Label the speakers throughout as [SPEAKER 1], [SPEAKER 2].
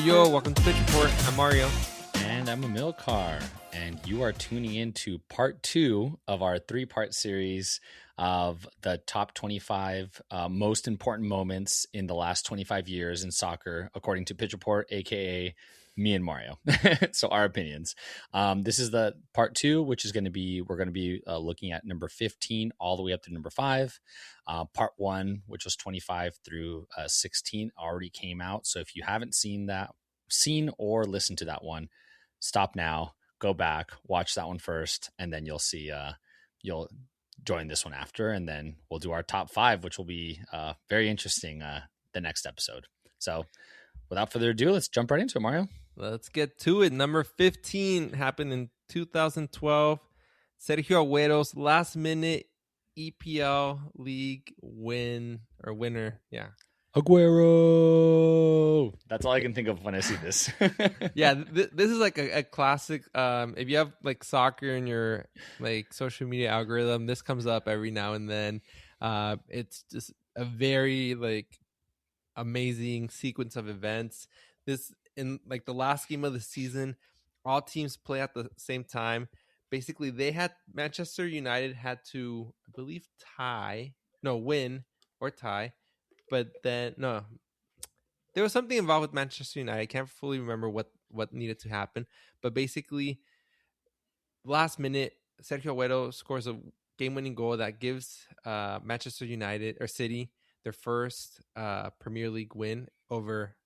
[SPEAKER 1] yo, welcome to Pitch Report. I'm Mario.
[SPEAKER 2] And I'm Amilcar, and you are tuning into part 2 of our 3-part series of the top 25 most important moments in the last 25 years in soccer, according to Pitch Report, aka me and Mario. So our opinions. This is the part 2, which is going to be, we're going to be looking at number 15 all the way up to number 5. Part 1, which was 25 through 16, already came out. So if you haven't seen or listened to that one, stop now, go back, watch that one first, and then you'll see, you'll join this one after, and then we'll do our top 5, which will be very interesting the next episode. So without further ado, let's jump right into it, Mario.
[SPEAKER 1] Let's get to it. Number 15 happened in 2012. Sergio Aguero's last minute EPL league winner. Yeah.
[SPEAKER 2] Aguero. That's all I can think of when I see this.
[SPEAKER 1] Yeah, this is like a classic. If you have like soccer in your like social media algorithm, this comes up every now and then. It's just a very like amazing sequence of events. This in like the last game of the season, all teams play at the same time. Basically, Manchester United had to, I believe, win or tie. But then, no, there was something involved with Manchester United. I can't fully remember what needed to happen. But basically, last minute, Sergio Aguero scores a game-winning goal that gives Manchester United or City their first Premier League win over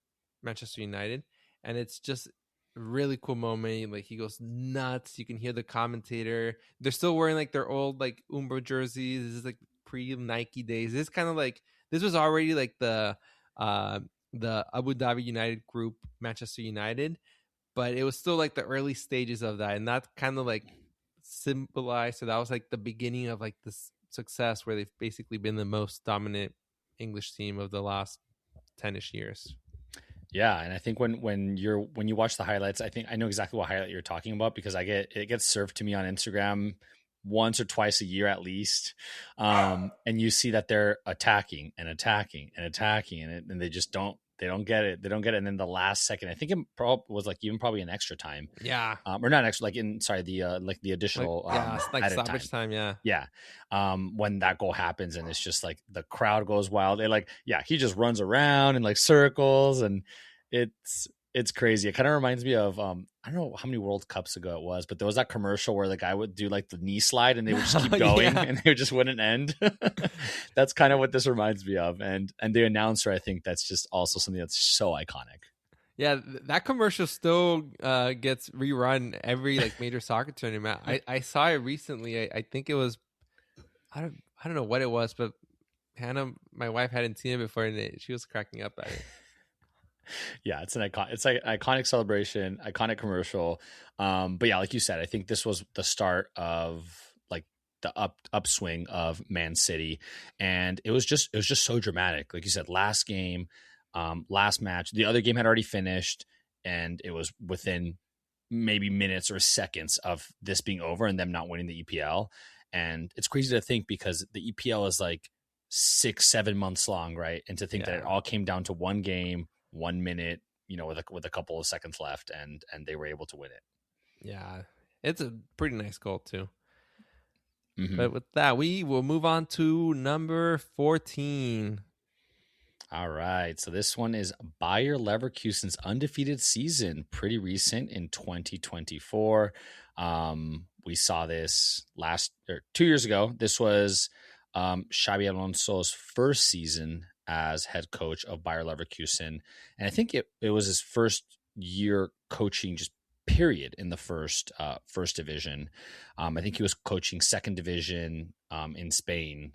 [SPEAKER 1] Manchester United. And it's just a really cool moment. Like, he goes nuts. You can hear the commentator. They're still wearing like their old like Umbro jerseys. This is like pre-Nike days. This is kind of like, this was already like the Abu Dhabi United group, Manchester United, but it was still like the early stages of that, and that kind of like symbolized. So that was like the beginning of like this success, where they've basically been the most dominant English team of the last 10ish years.
[SPEAKER 2] Yeah, and I think when you watch the highlights, I think I know exactly what highlight you're talking about, because it gets served to me on Instagram once or twice a year at least, and you see that they're attacking, and they just don't get it, and then the last second, I think it was like even probably an extra time, or not extra, like the additional
[SPEAKER 1] like stoppage time,
[SPEAKER 2] when that goal happens, and it's just like the crowd goes wild. He just runs around in like circles, and it's crazy. It kind of reminds me of I don't know how many World Cups ago it was, but there was that commercial where the guy would do like the knee slide, and they would just keep going, and they just wouldn't end. That's kind of what this reminds me of. And the announcer, I think that's just also something that's so iconic.
[SPEAKER 1] Yeah, that commercial still gets rerun every like major soccer tournament. I saw it recently. I think it was, I don't know what it was, but Hannah, my wife, hadn't seen it before, and she was cracking up at it.
[SPEAKER 2] Yeah, it's like an iconic celebration, iconic commercial. But yeah, like you said, I think this was the start of like the upswing of Man City, and it was just so dramatic. Like you said, last game, last match, the other game had already finished, and it was within maybe minutes or seconds of this being over and them not winning the EPL. And it's crazy to think, because the EPL is like 6-7 months long, right? And to think that it all came down to one game, 1 minute, with a couple of seconds left, and they were able to win it.
[SPEAKER 1] Yeah, it's a pretty nice goal too.
[SPEAKER 2] Mm-hmm.
[SPEAKER 1] But with that, we will move on to number 14.
[SPEAKER 2] All right, so this one is Bayer Leverkusen's undefeated season, pretty recent in 2024. We saw this 2 years ago. This was Xabi Alonso's first season as head coach of Bayer Leverkusen. And I think it was his first year coaching, just period, in the first division. I think he was coaching second division in Spain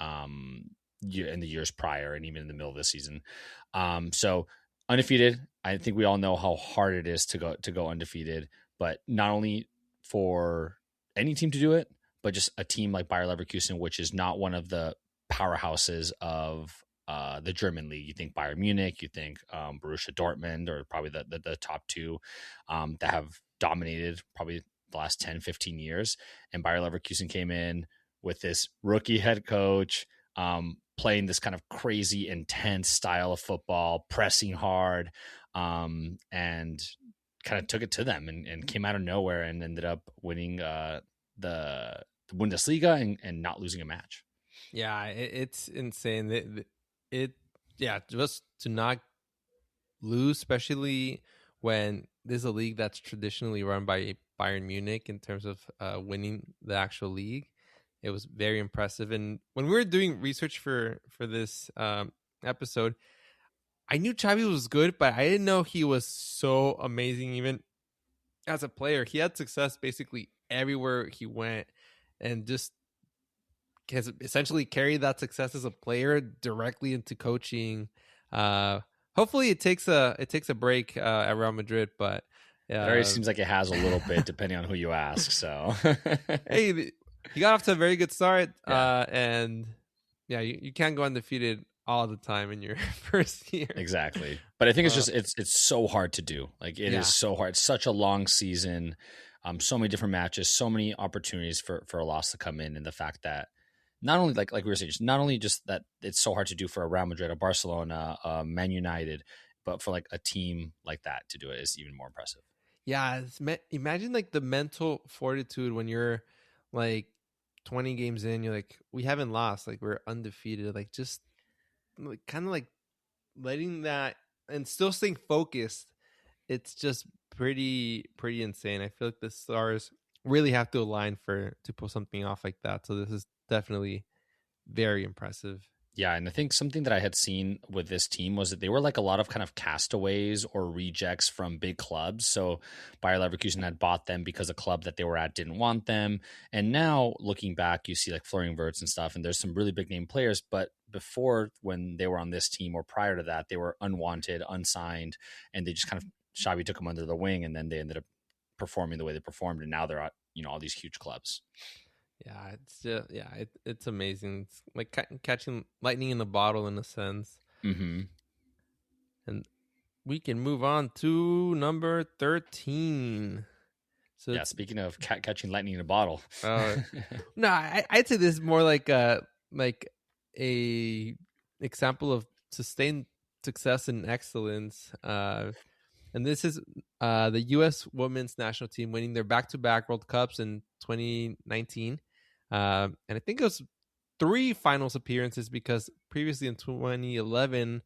[SPEAKER 2] in the years prior, and even in the middle of the season. So undefeated. I think we all know how hard it is to go undefeated, but not only for any team to do it, but just a team like Bayer Leverkusen, which is not one of the powerhouses of the German league. You think Bayern Munich, you think Borussia Dortmund, or probably the top two that have dominated probably the last 10, 15 years. And Bayer Leverkusen came in with this rookie head coach, playing this kind of crazy, intense style of football, pressing hard. and kind of took it to them and came out of nowhere and ended up winning the Bundesliga and not losing a match.
[SPEAKER 1] Yeah, it's insane. It yeah, just to not lose, especially when this is a league that's traditionally run by Bayern Munich in terms of winning the actual league. It was very impressive. And when we were doing research for this episode, I knew Xavi was good, but I didn't know he was so amazing. Even as a player, he had success basically everywhere he went, and just has essentially carried that success as a player directly into coaching. Hopefully, it takes a break at Real Madrid, but
[SPEAKER 2] It already
[SPEAKER 1] uh,
[SPEAKER 2] seems like it has a little bit, depending on who you ask. So,
[SPEAKER 1] hey, he got off to a very good start,
[SPEAKER 2] yeah,
[SPEAKER 1] and yeah, you can't go undefeated all the time in your first year.
[SPEAKER 2] exactly. But I think it's
[SPEAKER 1] Uh,
[SPEAKER 2] just it's so hard to do. Like it is
[SPEAKER 1] yeah,
[SPEAKER 2] so hard. It's such a long season, so many different matches, so many opportunities for a loss to come in, and the fact that not only like we were saying, just not only just that it's so hard to do for a Real Madrid, a Barcelona, Man United, but for like a team like that to do it is even more impressive.
[SPEAKER 1] yeah. Imagine like the mental fortitude when you're like 20 games in, you're like, we haven't lost, like we're undefeated, like just like kind of like letting that and still staying focused. It's just pretty insane. I feel like the stars really have to align for to pull something off like that. So this is definitely very impressive.
[SPEAKER 2] Yeah, and I think something that I had seen with this team was that they were like a lot of kind of castaways or rejects from big clubs. So Bayer Leverkusen had bought them because a club that they were at didn't want them. And now looking back, you see like Florian Wirtz and stuff, and there's some really big name players. But before, when they were on this team or prior to that, they were unwanted, unsigned, and they just kind of Xavi took them under the wing, and then they ended up performing the way they performed, and now they're at all these huge clubs.
[SPEAKER 1] Yeah, it's just it's amazing. It's like catching lightning in a bottle in a sense.
[SPEAKER 2] Mm-hmm.
[SPEAKER 1] And we can move on to number 13. So
[SPEAKER 2] Yeah,
[SPEAKER 1] it's
[SPEAKER 2] speaking of catching lightning in a bottle.
[SPEAKER 1] uh no, I'd say this is more like a example of sustained success and excellence. And this is the U.S. women's national team winning their back-to-back World Cups in 2019, and I think it was three finals appearances because previously in 2011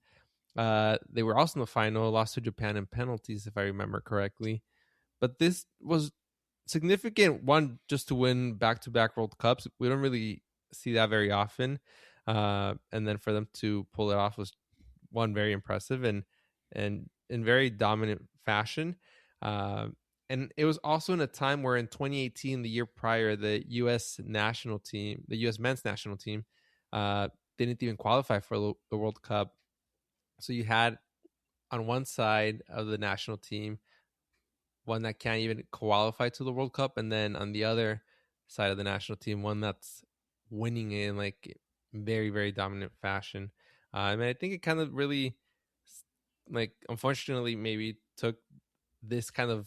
[SPEAKER 1] they were also in the final, lost to Japan in penalties, if I remember correctly. But this was significant one just to win back-to-back World Cups. We don't really see that very often, and then for them to pull it off was one very impressive and in very dominant fashion. Uh, and it was also in a time where in 2018, the year prior, the U.S. national team, the U.S. men's national team, didn't even qualify for the World Cup. So you had on one side of the national team one that can't even qualify to the World Cup, and then on the other side of the national team, one that's winning it in like very dominant fashion. I mean, I think it kind of really, like, unfortunately, maybe took this kind of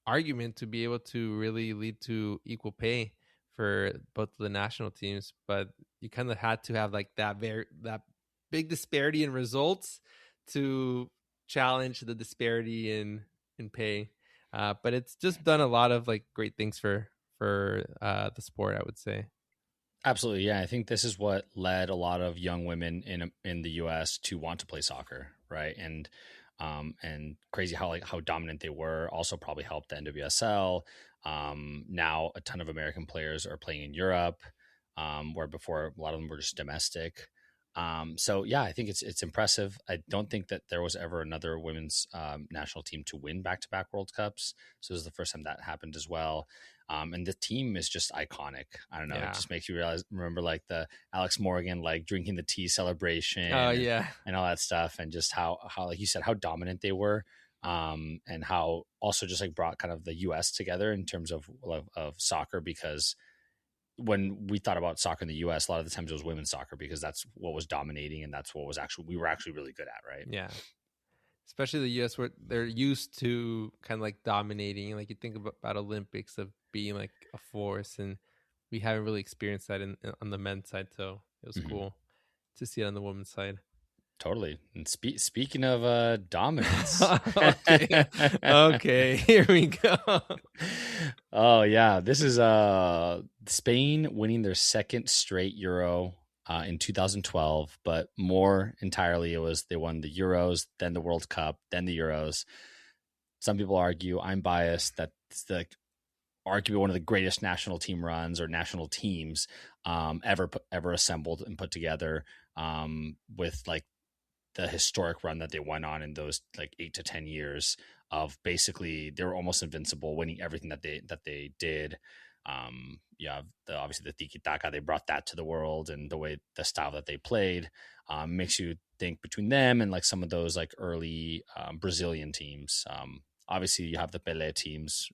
[SPEAKER 1] argument to be able to really lead to equal pay for both of the national teams, but you kind of had to have like that big disparity in results to challenge the disparity in pay. But it's just done a lot of like great things for the sport, I would say.
[SPEAKER 2] Absolutely, yeah. I think this is what led a lot of young women in the U.S. to want to play soccer, right? And crazy how dominant they were. Also, probably helped the NWSL. Now, a ton of American players are playing in Europe, where before a lot of them were just domestic. So yeah, I think it's impressive. I don't think that there was ever another women's national team to win back to back World Cups. So this is the first time that happened as well. And the team is just iconic. I don't know. It
[SPEAKER 1] Yeah.
[SPEAKER 2] just makes you remember like the Alex Morgan, like drinking the tea celebration
[SPEAKER 1] Oh yeah.
[SPEAKER 2] and all that stuff. And just how, like you said, how dominant they were. And how also just like brought kind of the US together in terms of soccer, because when we thought about soccer in the US, a lot of the times it was women's soccer because that's what was dominating and that's what was we were actually really good at, right?
[SPEAKER 1] Yeah. Especially the U.S. where they're used to kind of like dominating. Like you think about Olympics of being like a force, and we haven't really experienced that on the men's side. So it was
[SPEAKER 2] Mm-hmm.
[SPEAKER 1] cool to see it on the women's side.
[SPEAKER 2] Totally. And speaking of dominance.
[SPEAKER 1] Okay. Okay, here we go.
[SPEAKER 2] Oh yeah, this is Spain winning their second straight Euro in 2012, but more entirely it was they won the Euros, then the World Cup, then the Euros. Some people argue, I'm biased, that it's the arguably one of the greatest national team runs or national teams ever assembled and put together, with like the historic run that they went on in those like 8 to 10 years of basically they were almost invincible, winning everything that they did. Yeah, obviously the tiki taka, they brought that to the world, and the style that they played makes you think between them and like some of those like early Brazilian teams. Obviously, you have the Pelé teams,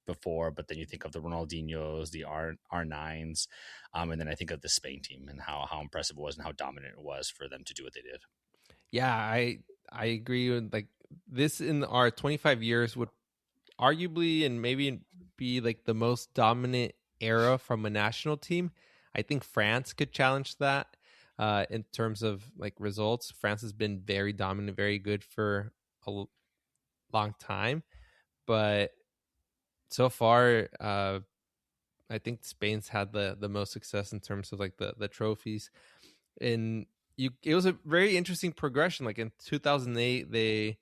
[SPEAKER 2] before, but then you think of the Ronaldinhos, the R9s, and then I think of the Spain team and how impressive it was and how dominant it was for them to do what they did.
[SPEAKER 1] Yeah, I agree with like this in our 25 years would arguably and maybe be like the most dominant era from a national team. I think France could challenge that in terms of like results. France has been very dominant, very good for long time, but so far, I think Spain's had the most success in terms of like the trophies. And it was a very interesting progression. Like in 2008, they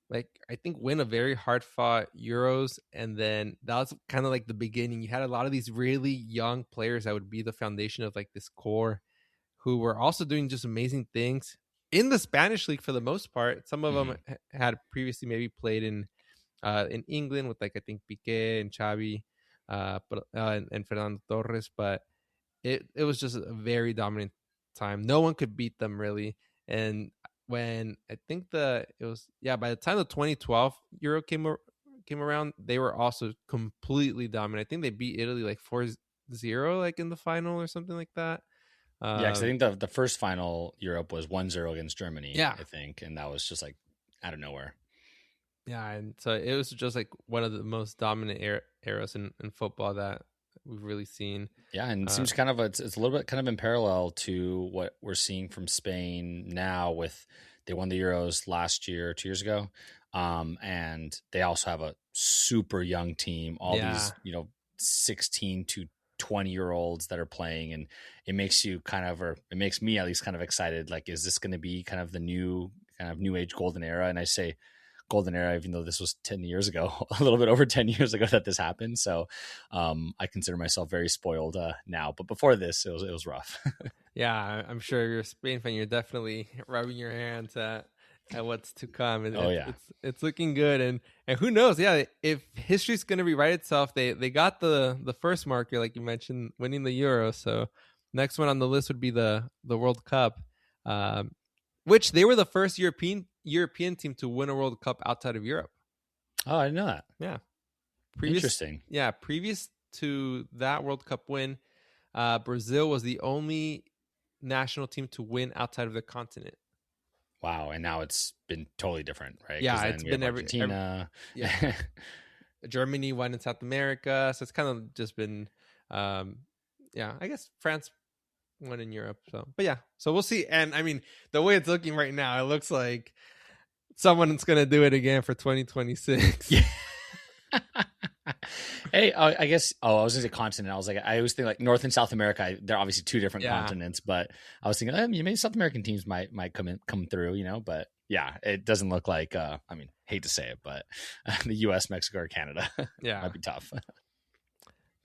[SPEAKER 1] like I think win a very hard fought Euros, and then that was kind of like the beginning. You had a lot of these really young players that would be the foundation of like this core, who were also doing just amazing things in the Spanish league for the most part. Some of them
[SPEAKER 2] Mhm.
[SPEAKER 1] had previously maybe played in England with like I think Piqué and Xavi, and Fernando Torres, but it was just a very dominant time. No one could beat them really. And when I think it was by the time the 2012 Euro came around, they were also completely dominant. I think they beat Italy like 4-0 like in the final or something like that.
[SPEAKER 2] Yeah, because I
[SPEAKER 1] Um,
[SPEAKER 2] think the first final Europe was 1-0 against Germany,
[SPEAKER 1] yeah,
[SPEAKER 2] I think, and that was just like out of nowhere.
[SPEAKER 1] yeah, and so it was just like one of the most dominant eras in football that we've really seen.
[SPEAKER 2] Yeah, and it
[SPEAKER 1] Uh,
[SPEAKER 2] seems kind of it's a little bit kind of in parallel to what we're seeing from Spain now. With they won the Euros last year, 2 years ago, and they also have a super young team. All
[SPEAKER 1] yeah,
[SPEAKER 2] these 16 to 20-year-olds that are playing, and it makes you kind of, or it makes me at least kind of excited. Like, is this going to be kind of the new kind of new age golden era? And I say golden era, even though this was 10 years ago, a little bit over 10 years ago that this happened. So I consider myself very spoiled now, but before this, it was rough.
[SPEAKER 1] yeah, I'm sure you're a Spain fan. You're definitely rubbing your hands at what's to come, and
[SPEAKER 2] Oh
[SPEAKER 1] it's
[SPEAKER 2] yeah.
[SPEAKER 1] it's looking good. And who knows? Yeah, if history's going to rewrite itself, they got the first marker, like you mentioned, winning the Euro. So next one on the list would be the World Cup, um, which they were the first European team to win a World Cup outside of Europe.
[SPEAKER 2] Oh, I didn't know that.
[SPEAKER 1] Yeah,
[SPEAKER 2] Interesting.
[SPEAKER 1] previous to that World Cup win, Brazil was the only national team to win outside of the continent.
[SPEAKER 2] Wow. And now it's been totally different, right? Because
[SPEAKER 1] Yeah,
[SPEAKER 2] then
[SPEAKER 1] it's
[SPEAKER 2] we
[SPEAKER 1] been
[SPEAKER 2] have
[SPEAKER 1] every
[SPEAKER 2] Argentina.
[SPEAKER 1] yeah. Germany won in South America, so it's kind of just been, um, yeah. I guess France won in Europe. So, but yeah, so we'll see. And I mean, the way it's looking right now, it looks like someone's gonna do it again for 2026.
[SPEAKER 2] Yeah. Hey, I guess. Oh, I was going to say continent. I was like, I always think like North and South America. They're obviously two different
[SPEAKER 1] Yeah,
[SPEAKER 2] continents, but I was thinking, maybe South American teams might come through, But yeah, it doesn't look like. I mean, hate to say it, but the U.S., Mexico, or Canada
[SPEAKER 1] yeah.
[SPEAKER 2] might be tough.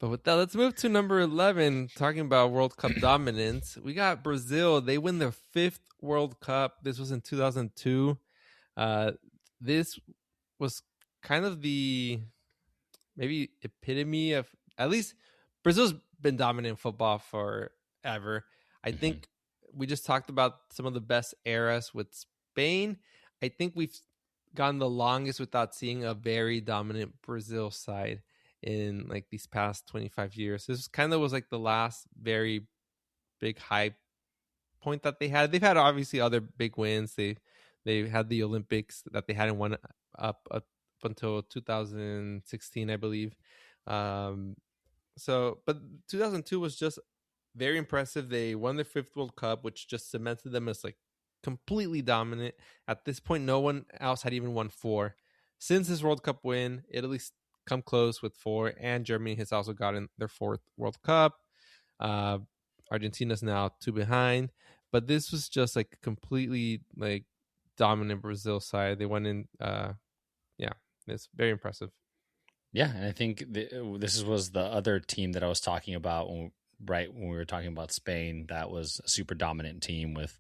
[SPEAKER 1] But with that, let's move to number 11. Talking about World Cup dominance, we got Brazil. They win their fifth World Cup. This was in 2002. Uh, this was kind of the maybe epitome of, at least Brazil's been dominant in football forever. I
[SPEAKER 2] Hmm.
[SPEAKER 1] think we just talked about some of the best eras with Spain. I think we've gone the longest without seeing a very dominant Brazil side in like these past 25 years. This kind of was like the last very big high point that they had. They've had obviously other big wins. They had the Olympics that they hadn't won up until 2016, I believe. Um, but 2002 was just very impressive. They won their fifth World Cup, which just cemented them as like completely dominant. At this point, no one else had even won 4. Since this World Cup win, Italy's come close with 4, and Germany has also gotten their 4th World Cup. Uh, Argentina's now 2 behind, but this was just like completely like dominant Brazil side. They went in, yeah, it's very impressive.
[SPEAKER 2] Yeah, and I think this was the other team that I was talking about right when we were talking about Spain. That was a super dominant team with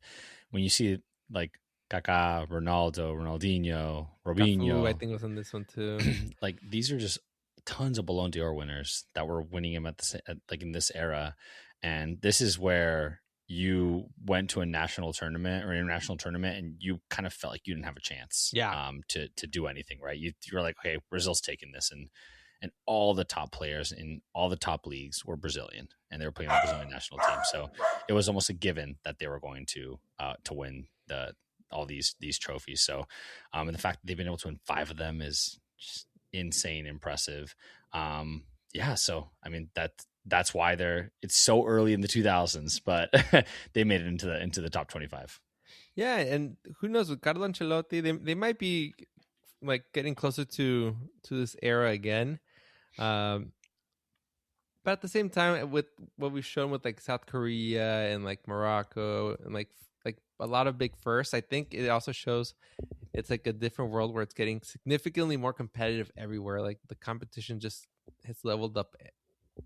[SPEAKER 2] when you see like Kaká, Ronaldo, Ronaldinho,
[SPEAKER 1] Cafu, I
[SPEAKER 2] Robinho,
[SPEAKER 1] think, was on this one too.
[SPEAKER 2] like these are just tons of Ballon d'Or winners that were winning him like in this era, and this is where you went to a national tournament or international tournament and you kind of felt like you didn't have a chance
[SPEAKER 1] Yeah,
[SPEAKER 2] to do anything, right? You're like, okay, Brazil's taking this, and all the top players in all the top leagues were Brazilian and they were playing on the Brazilian national team, so it was almost a given that they were going to win all these trophies. So and the fact that they've been able to win 5 of them is just insane impressive. Yeah, so I mean that's why it's so early in the 2000s, but they made it into the top 25.
[SPEAKER 1] yeah, and who knows with Carlo Ancelotti, they might be like getting closer to this era again. Um, but at the same time, with what we've shown with like South Korea and like Morocco and like a lot of big firsts, I think it also shows it's like a different world where it's getting significantly more competitive everywhere. Like the competition just has leveled up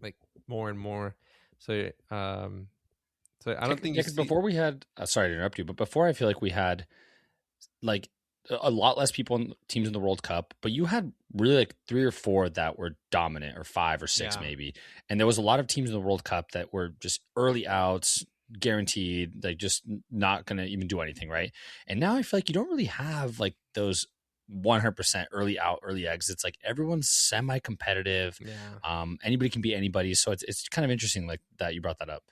[SPEAKER 1] like more and more. So so I don't think
[SPEAKER 2] Yeah,
[SPEAKER 1] you
[SPEAKER 2] because
[SPEAKER 1] see.
[SPEAKER 2] before we had sorry to interrupt you, but before I feel like we had like a lot less people in teams in the World Cup, but you had really like 3 or 4 that were dominant, or 5 or 6
[SPEAKER 1] Yeah,
[SPEAKER 2] maybe. And there was a lot of teams in the World Cup that were just early outs, guaranteed, like just not going to even do anything, right? And now I feel like you don't really have like those 100% early out, early exits. Like everyone's semi competitive.
[SPEAKER 1] yeah.
[SPEAKER 2] Anybody can be anybody. So it's kind of interesting like that you brought that up.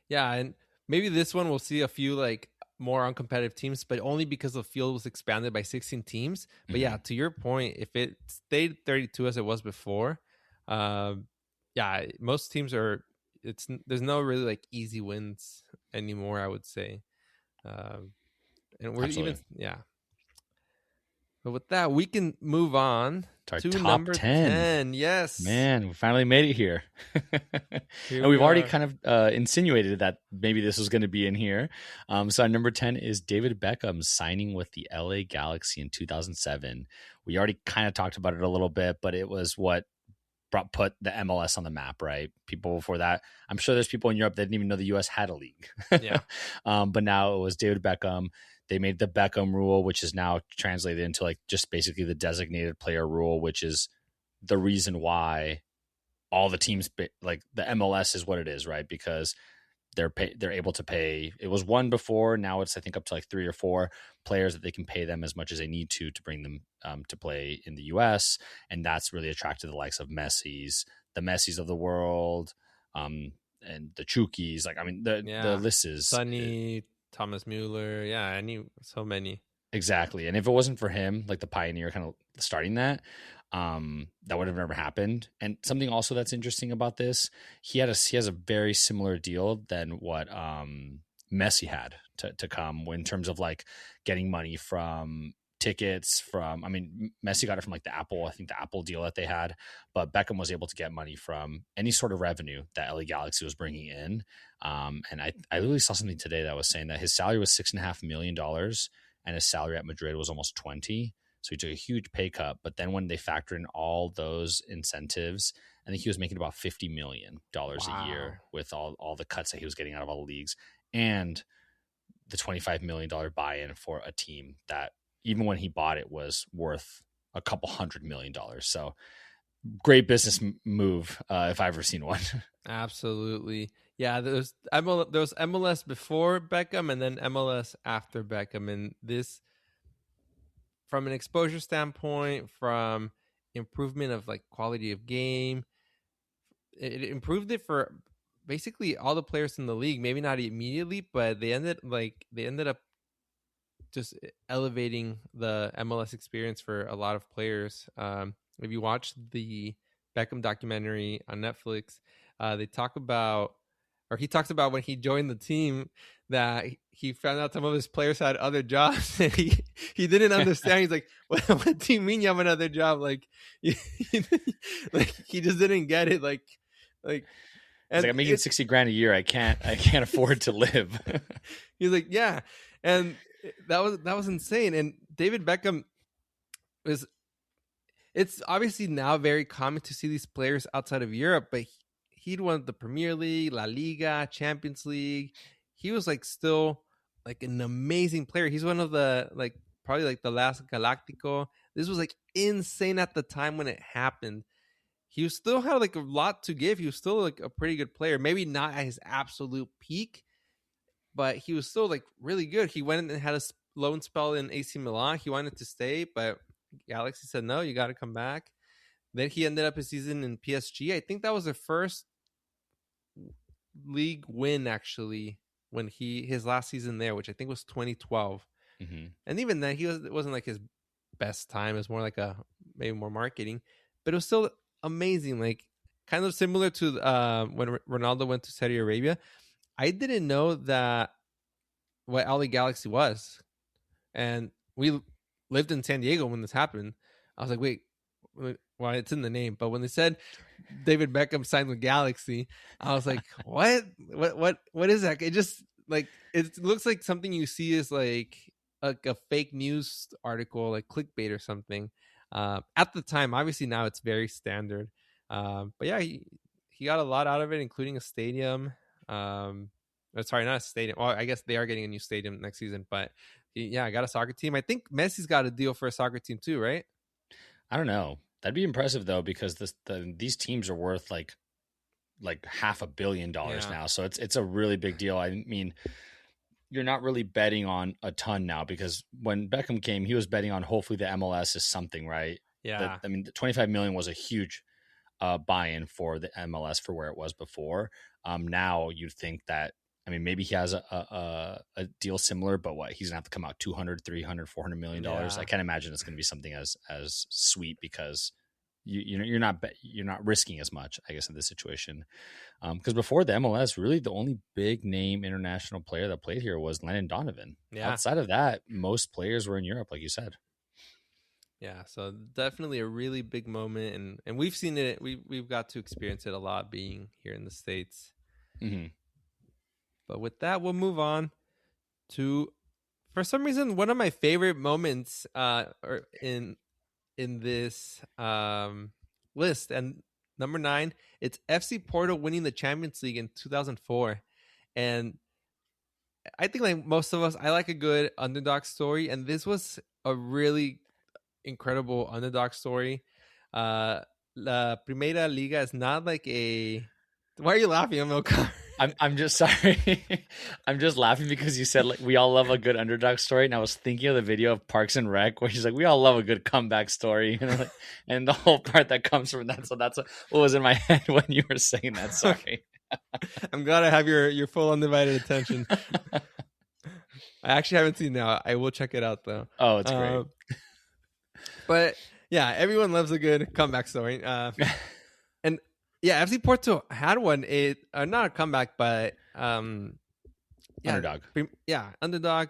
[SPEAKER 1] Yeah, and maybe this one we'll see a few like more uncompetitive teams, but only because the field was expanded by 16 teams. But yeah,
[SPEAKER 2] Mhm.
[SPEAKER 1] to your point, if it stayed 32 as it was before, um, yeah, most teams are. There's no really like easy wins anymore. I would say, um, and we're even
[SPEAKER 2] Absolutely.
[SPEAKER 1] yeah. But with that, we can move on
[SPEAKER 2] To our
[SPEAKER 1] to
[SPEAKER 2] top
[SPEAKER 1] number
[SPEAKER 2] 10.
[SPEAKER 1] 10. Yes,
[SPEAKER 2] Man, we finally made it here.
[SPEAKER 1] here
[SPEAKER 2] And
[SPEAKER 1] we
[SPEAKER 2] we've already
[SPEAKER 1] are.
[SPEAKER 2] kind of insinuated that maybe this was going to be in here. So, number 10 is David Beckham signing with the LA Galaxy in 2007. We already kind of talked about it a little bit, but it was what put the MLS on the map, right? People before that, I'm sure there's people in Europe that didn't even know the US had a league.
[SPEAKER 1] Yeah,
[SPEAKER 2] But now it was David Beckham. They made the Beckham rule, which is now translated into like just basically the designated player rule, which is the reason why all the teams like the MLS is what it is, right? Because they're able to pay. It was 1 before, now it's I think up to like 3 or 4 players that they can pay them as much as they need to bring them to play in the U.S. And that's really attracted the likes of the Messis of the world, and the Chukis. Like I mean, the
[SPEAKER 1] yeah.
[SPEAKER 2] list is
[SPEAKER 1] Sonny, Thomas Mueller. Yeah, I knew so many.
[SPEAKER 2] exactly. And if it wasn't for him, like the pioneer kind of starting that would have never happened. And something also that's interesting about this, he has a very similar deal than what Messi had to come in terms of like getting money from tickets from, I mean, Messi got it from like I think the Apple deal that they had, but Beckham was able to get money from any sort of revenue that LA Galaxy was bringing in. And I literally saw something today that was saying that his salary was $6.5 million and his salary at Madrid was almost 20. So he took a huge pay cut. But then when they factor in all those incentives, I think he was making about $50 million a
[SPEAKER 1] Wow.
[SPEAKER 2] year with all the cuts that he was getting out of all the leagues, and the $25 million buy-in for a team that even when he bought it was worth a couple $100 million. So great business move if I've ever seen one.
[SPEAKER 1] Absolutely. Yeah, there was MLS before Beckham and then MLS after Beckham. And this, from an exposure standpoint, from improvement of like quality of game, it improved it for basically all the players in the league. Maybe not immediately, but they ended up just elevating the MLS experience for a lot of players. If you watch the Beckham documentary on Netflix, they talk about or he talks about when he joined the team that he found out some of his players had other jobs and he didn't understand. He's like, what do you mean you have another job? Like, like he just didn't get it. Like,
[SPEAKER 2] He's
[SPEAKER 1] and
[SPEAKER 2] like, I'm making
[SPEAKER 1] it,
[SPEAKER 2] 60 grand a year. I can't afford to live.
[SPEAKER 1] he's like, yeah. And that was insane. And David Beckham was, it's obviously now very common to see these players outside of Europe, but he'd won the Premier League, La Liga, Champions League. He was like still like an amazing player. He's one of the like probably like the last Galactico. This was like insane at the time when it happened. He was still had like a lot to give. He was still like a pretty good player. Maybe not at his absolute peak, but he was still like really good. He went and had a loan spell in AC Milan. He wanted to stay, but Galaxy said no, you got to come back. Then he ended up his season in PSG. I think that was the first league win actually when his last season there, which I think was 2012.
[SPEAKER 2] Mm-hmm.
[SPEAKER 1] And even then, it wasn't like his best time. It was more like a maybe more marketing, but it was still amazing. Like kind of similar to when Ronaldo went to Saudi Arabia. I didn't know that what LA Galaxy was, and we lived in San Diego when this happened. I was like, wait, well, it's in the name, but when they said David Beckham signed with Galaxy, I was like, what is that? It just like it looks like something you see is like a fake news article, like clickbait or something. At the time, obviously now it's very standard. But yeah, he got a lot out of it, including a stadium. Sorry, not a stadium. Well, I guess they are getting a new stadium next season, but yeah, I got a soccer team. I think Messi's got a deal for a soccer team too, right?
[SPEAKER 2] I don't know. That'd be impressive though, because these teams are worth like $500 million now. So it's a really big deal. I mean, you're not really betting on a ton now, because when Beckham came, he was betting on hopefully the MLS is something, right?
[SPEAKER 1] Yeah.
[SPEAKER 2] I mean, the 25 million was a huge buy-in for the MLS for where it was before. Now you'd think that, I mean, maybe he has a deal similar, but what, he's gonna have to come out 200, 300, 400 million dollars.
[SPEAKER 1] Yeah.
[SPEAKER 2] I can't imagine it's gonna be something as sweet, because you're not risking as much, I guess, in this situation. Because before the MLS, really the only big name international player that played here was Landon Donovan.
[SPEAKER 1] Yeah.
[SPEAKER 2] Outside of that, most players were in Europe, like you said.
[SPEAKER 1] Yeah, so definitely a really big moment, and we've seen it. We've got to experience it a lot being here in the States.
[SPEAKER 2] Mm-hmm.
[SPEAKER 1] But with that, we'll move on to, for some reason, one of my favorite moments or in this list, and number 9, it's FC Porto winning the Champions League in 2004, and I think like most of us, I like a good underdog story, and this was a really incredible underdog story. La Primera Liga is not like a. Why are you laughing, Amilcar?
[SPEAKER 2] I'm just sorry. I'm just laughing because you said like we all love a good underdog story, and I was thinking of the video of Parks and Rec where he's like, "We all love a good comeback story," and the whole part that comes from that. So that's what was in my head when you were saying that. Sorry.
[SPEAKER 1] I'm glad I have your full undivided attention. I actually haven't seen now. I will check it out though.
[SPEAKER 2] Oh, it's great.
[SPEAKER 1] But yeah, everyone loves a good comeback story. And yeah, FC Porto had one. Not a comeback, but
[SPEAKER 2] Underdog.
[SPEAKER 1] Underdog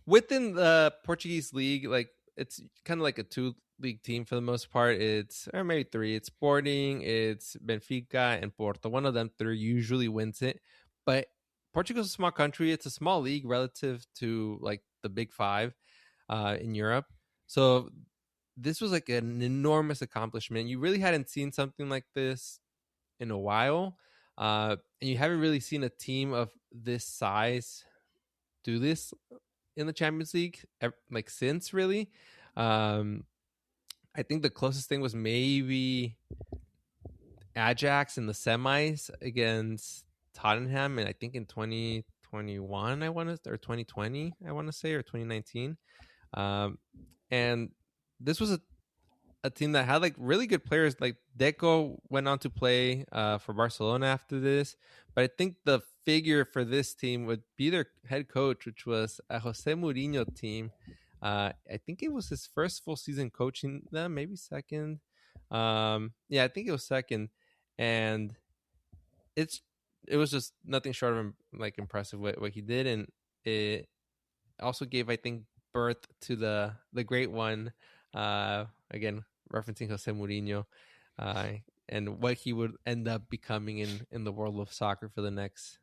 [SPEAKER 1] within the Portuguese league. Like it's kind of like a 2-league team for the most part. It's, or maybe 3. It's Sporting, it's Benfica, and Porto. One of them 3 usually wins it. But Portugal's a small country. It's a small league relative to like the big 5 in Europe. So this was like an enormous accomplishment. You really hadn't seen something like this in a while. And you haven't really seen a team of this size do this in the Champions League like since, really. I think the closest thing was maybe Ajax in the semis against Tottenham, and I think in 2021 I want to, or 2020 I want to say, or 2019. And this was a team that had like really good players. Like Deco went on to play for Barcelona after this, but I think the figure for this team would be their head coach, which was a Jose Mourinho team. I think it was his first full season coaching them, maybe second. Yeah, I think it was second. And it's it was just nothing short of like impressive what he did, and it also gave, I think, birth to the great one. Again, referencing Jose Mourinho, uh, and what he would end up becoming in the world of soccer for the next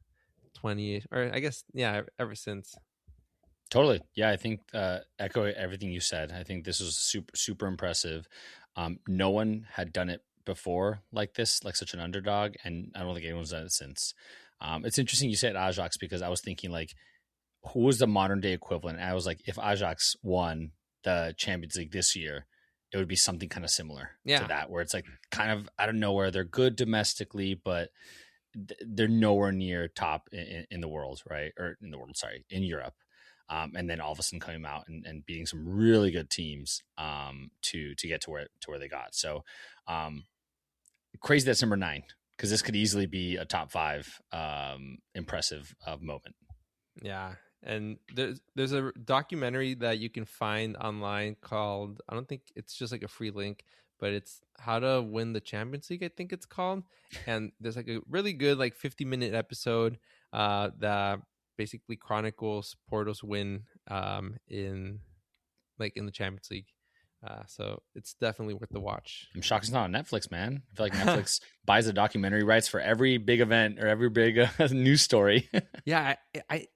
[SPEAKER 1] 20, or I guess, yeah, ever since.
[SPEAKER 2] Totally. Yeah, I think echo everything you said. I think this was super impressive. No one had done it before like this, like such an underdog, and I don't think anyone's done it since. It's interesting you said Ajax because I was thinking like, who was the modern day equivalent? And I was like, if Ajax won the Champions League this year, it would be something kind of similar to
[SPEAKER 1] Yeah,
[SPEAKER 2] that, where it's like kind of out of nowhere. They're good domestically, but they're nowhere near top in the world, right? Or in the world, sorry, in Europe. And then all of a sudden coming out and beating some really good teams to get to where they got. So crazy that's number 9 because this could easily be a top 5 impressive moment.
[SPEAKER 1] yeah. And there's a documentary that you can find online called, I don't think it's just like a free link, but it's How to Win the Champions League, I think it's called. And there's like a really good like 50-minute episode that basically chronicles Porto's win in the Champions League. So it's definitely worth the watch.
[SPEAKER 2] I'm shocked it's not on Netflix, man. I feel like Netflix buys the documentary rights for every big event or every big news story.
[SPEAKER 1] Yeah,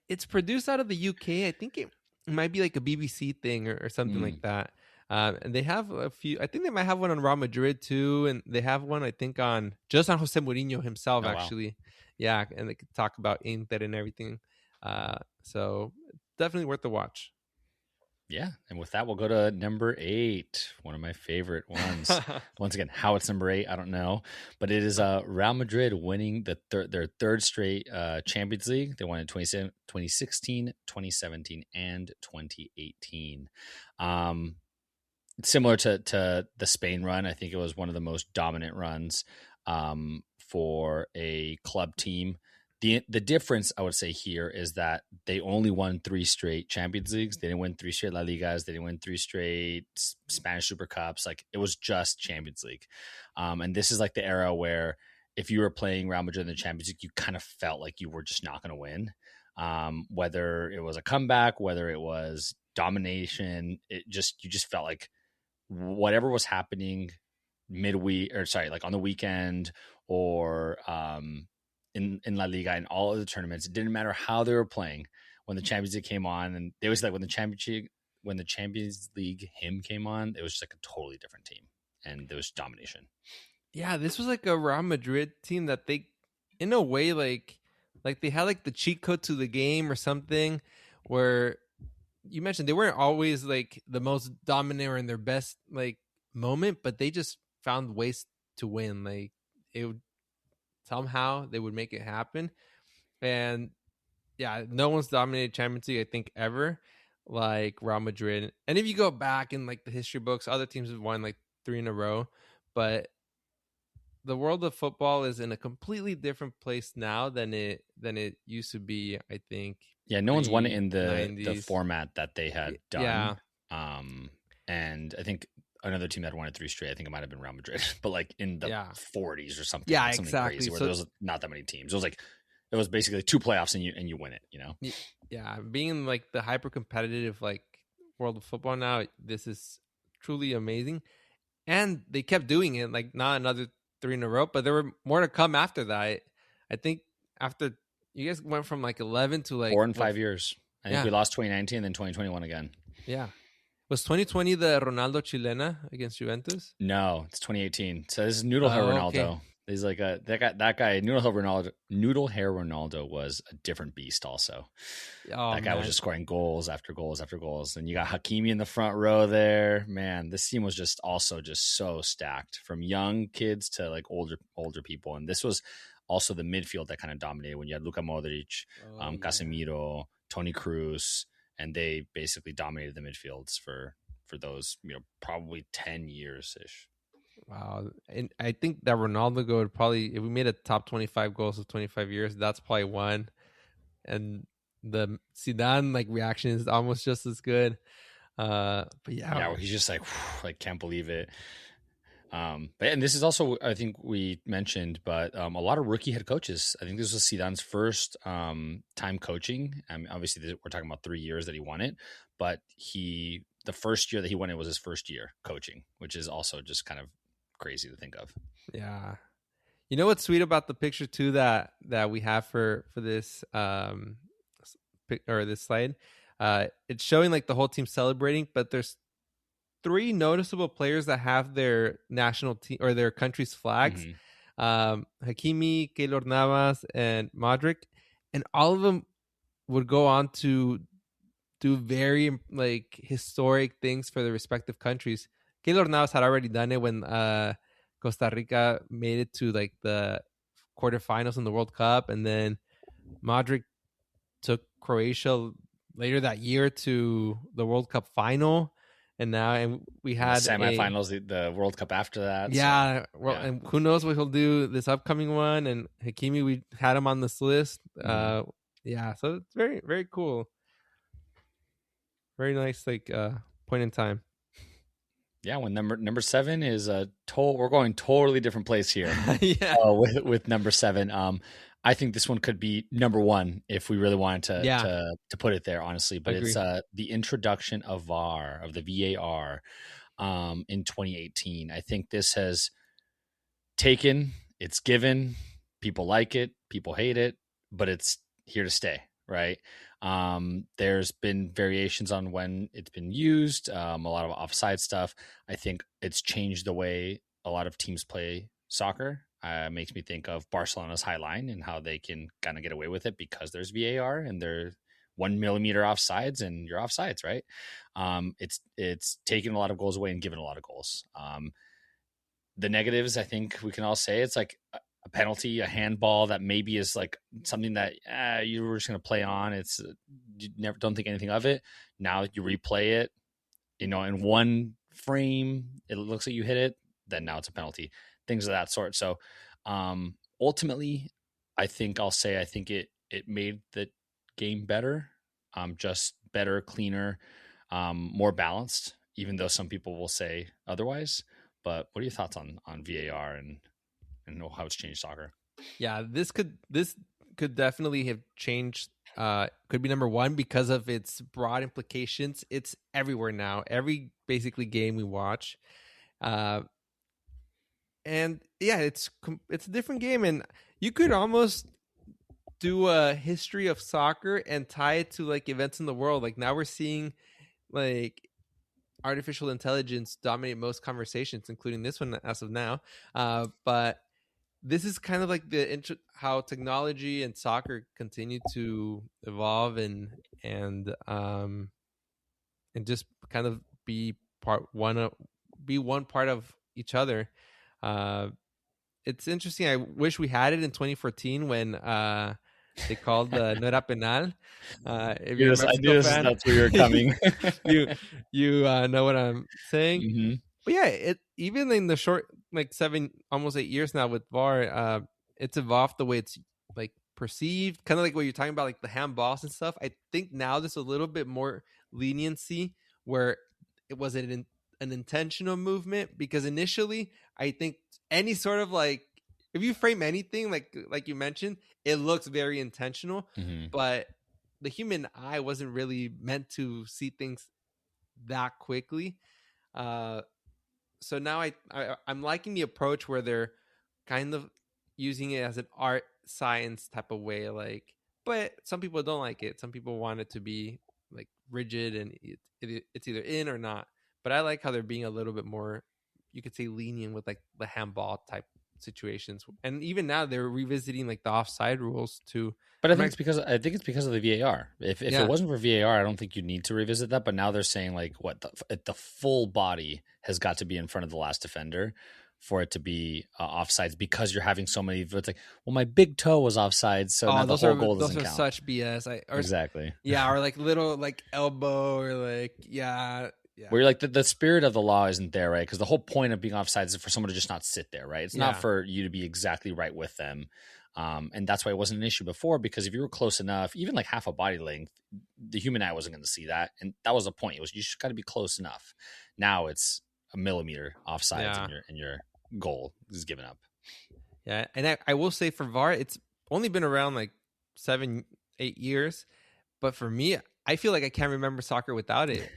[SPEAKER 1] it's produced out of the UK. I think it might be like a BBC thing or something like that. And they have a few. I think they might have one on Real Madrid too, and they have one, I think, on just on Jose Mourinho himself,
[SPEAKER 2] Oh wow.
[SPEAKER 1] actually. Yeah, and they could talk about Inter and everything. So definitely worth the watch.
[SPEAKER 2] Yeah, and with that, we'll go to number 8, one of my favorite ones. Once again, how it's number 8, I don't know, but it is Real Madrid winning their third straight Champions League. They won in 2016, 2017, and 2018. Similar to the Spain run, I think it was one of the most dominant runs for a club team. The difference I would say here is that they only won 3 straight Champions Leagues. They didn't win 3 straight La Ligas. They didn't win 3 straight Spanish Super Cups. Like it was just Champions League. And this is like the era where if you were playing Real Madrid in the Champions League, you kind of felt like you were just not going to win. Whether it was a comeback, whether it was domination, you just felt like whatever was happening midweek or sorry, like on the weekend or in La Liga and all of the tournaments. It didn't matter how they were playing. When the Champions League came on, and they was like when the Champions League hymn came on, it was just like a totally different team, and there was domination.
[SPEAKER 1] Yeah, this was like a Real Madrid team that they, in a way, like they had like the cheat code to the game or something, where you mentioned they weren't always like the most dominant or in their best like moment, but they just found ways to win. Like it would somehow they would make it happen. And yeah, no one's dominated Champions League, I think, ever like Real Madrid. And if you go back in like the history books, other teams have won like 3 in a row. But the world of football is in a completely different place now than it used to be, I think,
[SPEAKER 2] Yeah, no one's won it
[SPEAKER 1] pre
[SPEAKER 2] in the
[SPEAKER 1] 90s.
[SPEAKER 2] format that they had
[SPEAKER 1] Yeah.
[SPEAKER 2] done. And I think another team that won it 3 straight, I think it might have been Real Madrid, but like in the
[SPEAKER 1] Yeah.
[SPEAKER 2] 40s or something,
[SPEAKER 1] Yeah,
[SPEAKER 2] like something
[SPEAKER 1] exactly.
[SPEAKER 2] crazy where
[SPEAKER 1] So
[SPEAKER 2] there was not that many teams. It was basically 2 playoffs and you win it, you know?
[SPEAKER 1] yeah, being in like the hyper competitive like world of football now, this is truly amazing. And they kept doing it, like not another 3 in a row, but there were more to come after that. I think after you guys went from like 11 to like
[SPEAKER 2] 4 and
[SPEAKER 1] what?
[SPEAKER 2] 5 years. I think
[SPEAKER 1] Yeah,
[SPEAKER 2] we lost 2019 and then 2021 again.
[SPEAKER 1] yeah. Was 2020 the Ronaldo Chilena against Juventus?
[SPEAKER 2] No, it's 2018. So this is Noodle Hair
[SPEAKER 1] Oh, okay.
[SPEAKER 2] Ronaldo. He's like that guy Noodle Hair Ronaldo was a different beast also.
[SPEAKER 1] Oh
[SPEAKER 2] That guy was
[SPEAKER 1] man,
[SPEAKER 2] just scoring goals after goals after goals. And you got Hakimi in the front row there. Man, this team was just also just so stacked from young kids to like older people. And this was also the midfield that kind of dominated when you had Luka Modric,
[SPEAKER 1] oh yeah.
[SPEAKER 2] Casemiro, Tony Cruz, and they basically dominated the midfields for those, probably 10 years ish.
[SPEAKER 1] Wow. And I think that Ronaldo goal would probably, if we made a top 25 goals of 25 years, that's probably one. And the Zidane like reaction is almost just as good. But yeah,
[SPEAKER 2] Yeah, where he's just like, can't believe it. But and this is also, I think we mentioned, but a lot of rookie head coaches. I think this was Zidane's first time coaching. Obviously, we're talking about 3 years that he won it, but the first year that he won it was his first year coaching, which is also just kind of crazy to think of.
[SPEAKER 1] Yeah. You know what's sweet about the picture too that we have for this or this slide? It's showing like the whole team celebrating, but there's three noticeable players that have their national team or their country's flags.
[SPEAKER 2] Mm-hmm.
[SPEAKER 1] Hakimi, Keylor Navas, and Modric, and all of them would go on to do very like historic things for their respective countries. Keylor Navas had already done it when Costa Rica made it to like the quarterfinals in the World Cup, and then Modric took Croatia later that year to the World Cup final, and we
[SPEAKER 2] And the
[SPEAKER 1] had
[SPEAKER 2] semifinals, the World Cup after that.
[SPEAKER 1] yeah,
[SPEAKER 2] So,
[SPEAKER 1] well, and who knows what he'll do this upcoming one. And Hakimi, we had him on this list.
[SPEAKER 2] Mm-hmm.
[SPEAKER 1] Yeah, so it's very very cool, very nice like point in time.
[SPEAKER 2] Yeah, when number 7 is we're going totally different place here.
[SPEAKER 1] Yeah,
[SPEAKER 2] With number 7, I think this one could be number 1 if we really wanted
[SPEAKER 1] yeah,
[SPEAKER 2] to put it there, honestly. But
[SPEAKER 1] agree.
[SPEAKER 2] it's the introduction of VAR, of the VAR, in 2018. I think this has it's given. People like it, people hate it, but it's here to stay, right? There's been variations on when it's been used, a lot of offside stuff. I think it's changed the way a lot of teams play soccer. Makes me think of Barcelona's high line and how they can kind of get away with it because there's VAR and they're 1 millimeter offsides and you're offsides, right? It's taken a lot of goals away and given a lot of goals. The negatives, I think we can all say it's like a penalty, a handball that maybe is like something that you were just going to play on. It's you never don't think anything of it. Now you replay it, in one frame, it looks like you hit it. Then now it's a penalty. Things of that sort. So ultimately, I think it made the game better, just better, cleaner, more balanced. Even though some people will say otherwise. But what are your thoughts on VAR and how it's changed soccer?
[SPEAKER 1] Yeah, this could definitely have changed. Could be number 1 because of its broad implications. It's everywhere now. Every basically game we watch, and yeah, it's a different game, and you could almost do a history of soccer and tie it to like events in the world. Like now we're seeing like artificial intelligence dominate most conversations, including this one as of now. But this is kind of like how technology and soccer continue to evolve and just kind of be one part of each other. It's interesting. I wish we had it in 2014 when they called the no era penal. If you're a
[SPEAKER 2] Yes, I
[SPEAKER 1] Mexico
[SPEAKER 2] knew
[SPEAKER 1] fan,
[SPEAKER 2] that's where you were coming.
[SPEAKER 1] you know what I'm saying.
[SPEAKER 2] Mm-hmm.
[SPEAKER 1] But yeah, it even in the short like 7 almost 8 years now with VAR, it's evolved the way it's like perceived, kind of like what you're talking about, like the handballs and stuff. I think now there's a little bit more leniency where it was an intentional movement, because initially I think any sort of like if you frame anything like you mentioned, it looks very intentional,
[SPEAKER 2] Mm-hmm.
[SPEAKER 1] but the human eye wasn't really meant to see things that quickly. So now I'm liking the approach where they're kind of using it as an art science type of way, like, but some people don't like it. Some people want it to be like rigid and it's either in or not. But I like how they're being a little bit more, you could say, lenient with like the handball type situations. And even now they're revisiting like the offside rules too.
[SPEAKER 2] But I think it's because of the VAR. If it
[SPEAKER 1] Yeah.
[SPEAKER 2] wasn't for VAR, I don't think you need to revisit that. But now they're saying like what the full body has got to be in front of the last defender for it to be offsides, because you're having so many. It's like, well, my big toe was offside, so now the whole goal
[SPEAKER 1] Those
[SPEAKER 2] doesn't
[SPEAKER 1] are
[SPEAKER 2] count.
[SPEAKER 1] such BS.
[SPEAKER 2] Exactly.
[SPEAKER 1] Yeah, or like little like elbow or like yeah.
[SPEAKER 2] Where you're like the spirit of the law isn't there, right? Because the whole point of being offsides is for someone to just not sit there, right? It's not
[SPEAKER 1] Yeah.
[SPEAKER 2] for you to be exactly right with them. And that's why it wasn't an issue before, because if you were close enough, even like half a body length, the human eye wasn't going to see that. And that was the point. It was, you just got to be close enough. Now it's a millimeter offsides
[SPEAKER 1] Yeah.
[SPEAKER 2] and your goal is given up.
[SPEAKER 1] Yeah, and I will say for VAR, it's only been around like 7, 8 years. But for me, I feel like I can't remember soccer without it.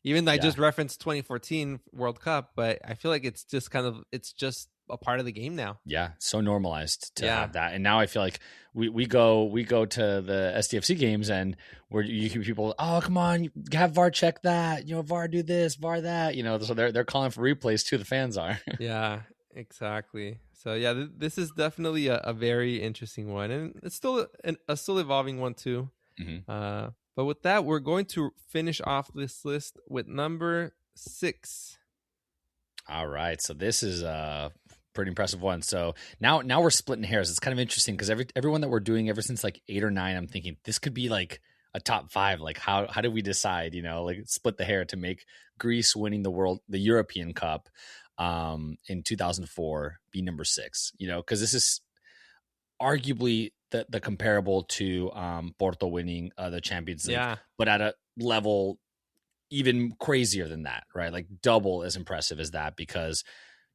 [SPEAKER 1] Even though I
[SPEAKER 2] Yeah.
[SPEAKER 1] just referenced 2014 World Cup, but I feel like it's just a part of the game now.
[SPEAKER 2] Yeah, so normalized to
[SPEAKER 1] Yeah.
[SPEAKER 2] have that, and now I feel like we go to the SDFC games, and where you hear people, oh come on, you have VAR check that, VAR do this, VAR that, so they're calling for replays too. The fans are.
[SPEAKER 1] Yeah, exactly. So yeah, this is definitely a very interesting one, and it's still a still evolving one too.
[SPEAKER 2] Mhm.
[SPEAKER 1] But with that, we're going to finish off this list with number 6.
[SPEAKER 2] All right, so this is a pretty impressive one. So now we're splitting hairs. It's kind of interesting because everyone that we're doing ever since like 8 or 9, I'm thinking this could be like a top 5. Like how do we decide? Like split the hair to make Greece winning the European Cup in 2004 be number 6. Because this is arguably the comparable to Porto winning the Champions League,
[SPEAKER 1] Yeah.
[SPEAKER 2] but at a level even crazier than that, right? Like double as impressive as that, because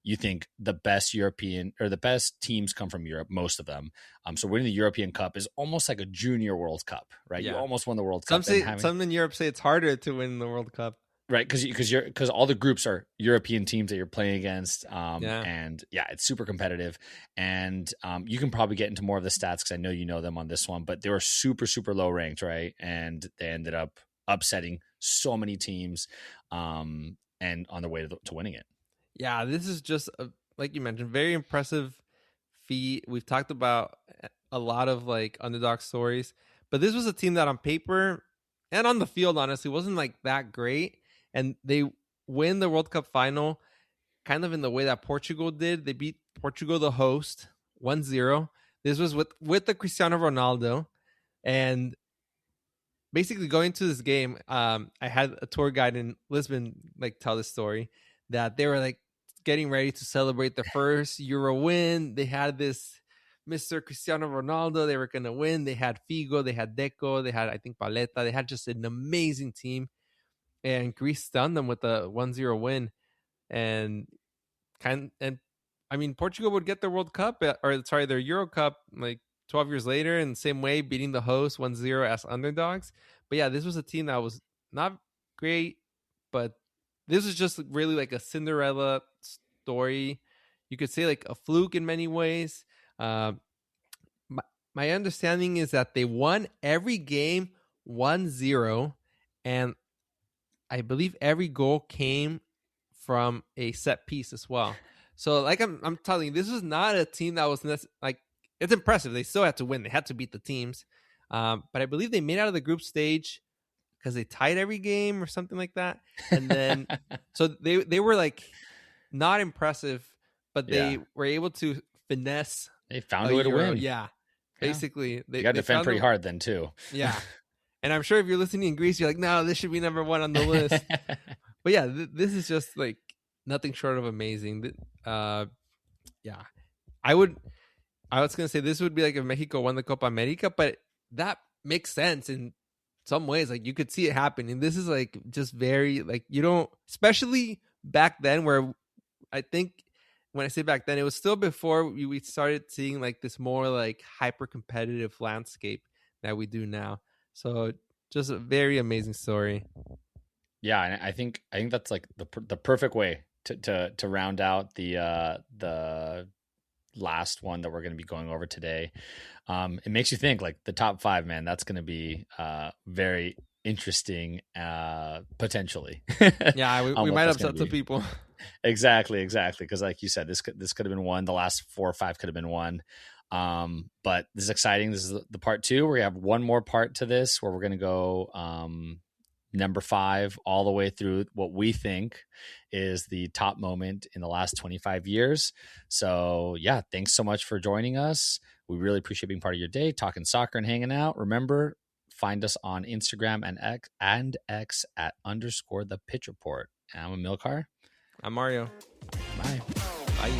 [SPEAKER 2] you think the best European or the best teams come from Europe, most of them. So winning the European Cup is almost like a junior World Cup, right? You
[SPEAKER 1] Yeah.
[SPEAKER 2] almost won the World
[SPEAKER 1] Some
[SPEAKER 2] Cup, and
[SPEAKER 1] say some in Europe say it's harder to win the World Cup.
[SPEAKER 2] right, because all the groups are European teams that you're playing against,
[SPEAKER 1] Yeah.
[SPEAKER 2] and yeah, it's super competitive, and you can probably get into more of the stats because I know you know them on this one, but they were super super low ranked, right? And they ended up upsetting so many teams, and on their way to winning it.
[SPEAKER 1] Yeah, this is just like you mentioned, very impressive feat. We've talked about a lot of like underdog stories, but this was a team that on paper and on the field honestly wasn't like that great, and they win the World Cup final kind of in the way that Portugal did. They beat Portugal, the host, 1-0. This was with the Cristiano Ronaldo, and basically going to this game, I had a tour guide in Lisbon like tell this story that they were like getting ready to celebrate the first Euro win. They had this Mr. Cristiano Ronaldo. They were going to win. They had Figo, they had Deco, they had I think Paletta. They had just an amazing team, and Greece stunned them with a 1-0 win. And I mean, Portugal would get their World Cup, or sorry, their Euro Cup like 12 years later in the same way, beating the host 1-0 as underdogs. But yeah, this was a team that was not great, but this was just really like a Cinderella story. You could say like a fluke in many ways. Uh, my understanding is that they won every game 1-0, and I believe every goal came from a set piece as well. So like I'm telling you, this was not a team that was like, it's impressive. They still had to win. They had to beat the teams. But I believe they made out of the group stage because they tied every game or something like that. And then so they were like not impressive, but they were able to finesse
[SPEAKER 2] They found
[SPEAKER 1] a
[SPEAKER 2] a way to
[SPEAKER 1] Euro.
[SPEAKER 2] win.
[SPEAKER 1] Yeah. Basically,
[SPEAKER 2] you got to defend pretty hard then too.
[SPEAKER 1] Yeah. And I'm sure if you're listening in Greece, you're like, no, this should be number 1 on the list. But yeah, this is just like nothing short of amazing. Yeah, I was gonna say this would be like if Mexico won the Copa America, but that makes sense in some ways. Like you could see it happening. This is like just very like you don't, especially back then, where I think when I say back then, it was still before we started seeing like this more like hyper competitive landscape that we do now. So just a very amazing story.
[SPEAKER 2] Yeah, and I think that's like the perfect way to round out the last one that we're going to be going over today. It makes you think like the top 5, man. That's going to be very interesting, potentially.
[SPEAKER 1] Yeah, we might upset some people.
[SPEAKER 2] Exactly, because like you said, this could have been one. The last 4 or 5 could have been one. But this is exciting. This is the part 2. We have one more part to this where we're going to go number 5 all the way through what we think is the top moment in the last 25 years. So yeah, thanks so much for joining us. We really appreciate being part of your day, talking soccer and hanging out. Remember, find us on Instagram and X at _the pitch report. I'm Amilcar.
[SPEAKER 1] I'm Mario.
[SPEAKER 2] Bye.
[SPEAKER 1] Bye.